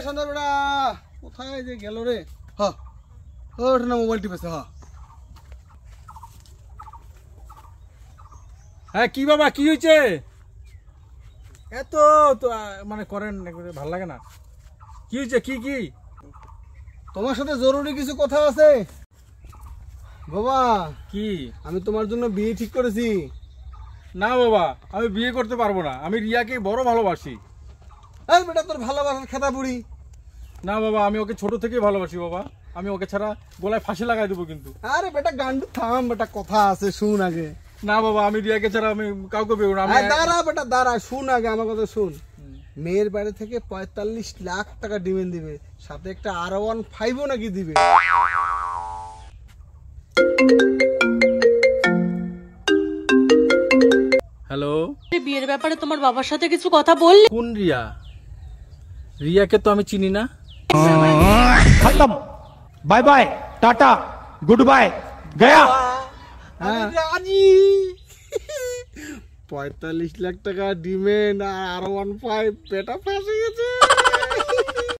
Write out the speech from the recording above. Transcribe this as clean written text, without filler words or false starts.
সন্ধ্যা বেড়া কোথায় যে গেল রে? হ্যাঁ ওঠ না, মোবাইল টিপেছে। হ্যাঁ কি বাবা, কি হয়েছে? এত তো মানে করেন ভালো লাগে না। কি হয়েছে? কি কি? তোমার সাথে জরুরি কিছু কথা আছে বাবা। কি? আমি তোমার জন্য বিয়ে ঠিক করেছি। না বাবা, আমি বিয়ে করতে পারবো না। আমি রিয়াকে বড় ভালোবাসি। এই বেটা তোর ভালোবাসার খেতা পুরি। না বাবা, আমি ওকে ছোট থেকেই ভালোবাসি বাবা। আমি ওকে ছাড়া গলায় ফাঁসি লাগাই দেবো কিন্তু। আরে বেটা গান্ডু থাম, বেটা কথা আছে শুন আগে। না বাবা, আমি রিয়াকে ছাড়া আমি কাউকে বেরো না। দাঁড়া বেটা দাঁড়া, শুন আগে আমার কথা শুন। মেয়ের বাড়ি থেকে 45 লাখ টাকা ডিমান্ড দিবে, সাথে একটা R15 নাকি দিবে। হ্যালো, বিয়ের ব্যাপারে তোমার বাবার সাথে কিছু কথা বললে? কোন রিয়া? রিয়াকে তো আমি চিনি না। खत्म, bye bye, ta ta, goodbye, गया। রাজি। 45 লাখ টাকা ডিমান্ড আর R15, পেটা ফাঁসে গেছে।